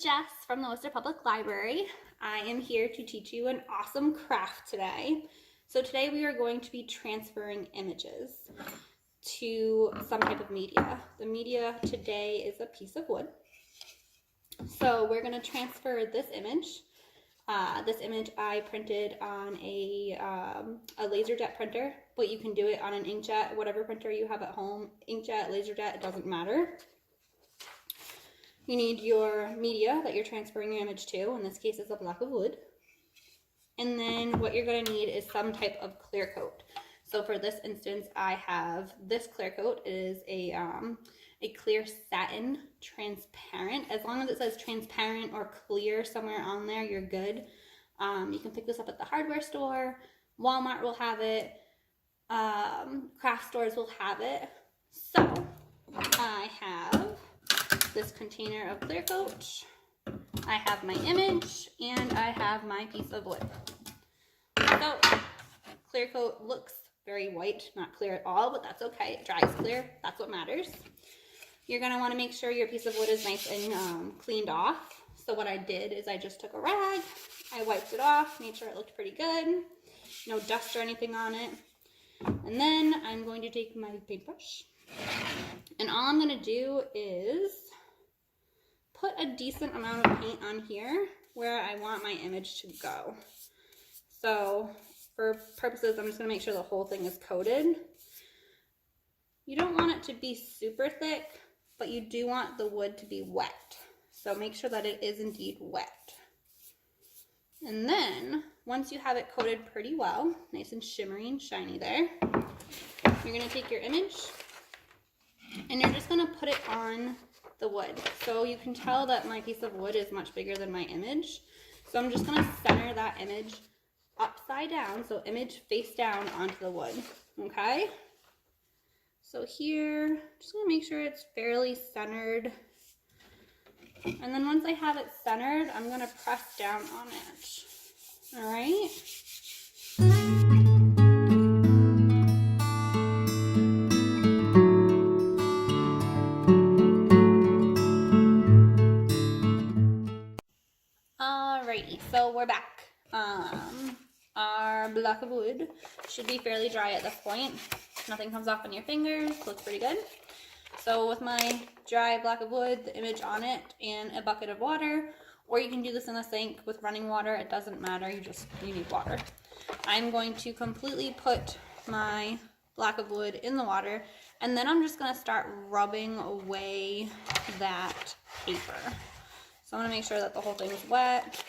Jess from the Worcester Public Library. I am here to teach you an awesome craft today. So today we are going to be transferring images to some type of media. The media today is a piece of wood. So we're going to transfer this image. This image I printed on a LaserJet printer, but you can do it on an inkjet, whatever printer you have at home. Inkjet, LaserJet, it doesn't matter. You need your media that you're transferring your image to. In this case, it's a block of wood. And then what you're going to need is some type of clear coat. So for this instance, I have this clear coat. It is a clear satin, transparent. As long as it says transparent or clear somewhere on there, you're good. You can pick this up at the hardware store. Walmart will have it. Craft stores will have it. So I have this container of clear coat, I have my image, and I have my piece of wood. So clear coat looks very white, not clear at all, but that's okay. It dries clear. That's what matters. You're going to want to make sure your piece of wood is nice and cleaned off. So what I did is I just took a rag, I wiped it off, made sure it looked pretty good, no dust or anything on it. And then I'm going to take my paintbrush, and all I'm going to do is put a decent amount of paint on here where I want my image to go. So for purposes, I'm just going to make sure the whole thing is coated. You don't want it to be super thick, but you do want the wood to be wet. So make sure that it is indeed wet. And then once you have it coated pretty well, nice and shimmery and shiny there, you're going to take your image and you're just going to put it on the wood. So you can tell that my piece of wood is much bigger than my image. So I'm just going to center that image upside down, so image face down onto the wood. Okay? So here, just going to make sure it's fairly centered. And then once I have it centered, I'm going to press down on it. All right? Alrighty, so we're back. Our block of wood should be fairly dry at this point. Nothing comes off on your fingers, looks pretty good. So with my dry block of wood, the image on it, and a bucket of water, or you can do this in a sink with running water, it doesn't matter, you need water. I'm going to completely put my block of wood in the water, and then I'm just going to start rubbing away that paper. So I'm going to make sure that the whole thing is wet.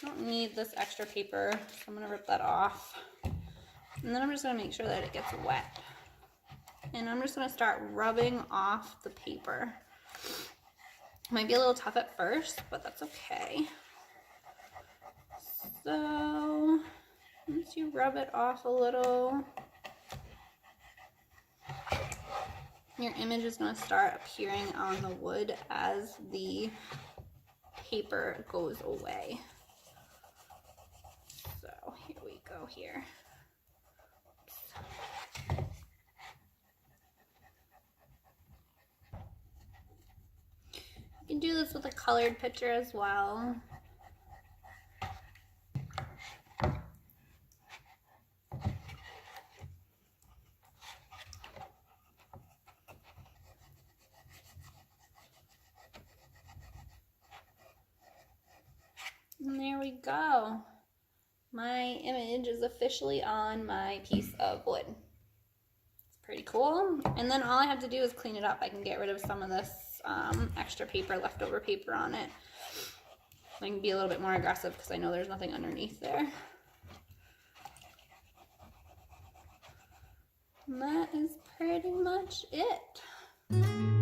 I don't need this extra paper, so I'm going to rip that off. And then I'm just going to make sure that it gets wet. And I'm just going to start rubbing off the paper. It might be a little tough at first, but that's okay. So once you rub it off a little, your image is going to start appearing on the wood as the paper goes away. So here we go here. You can do this with a colored picture as well. And there we go. My image is officially on my piece of wood. It's pretty cool. And then all I have to do is clean it up. I can get rid of some of this extra paper, leftover paper on it. I can be a little bit more aggressive because I know there's nothing underneath there. And that is pretty much it.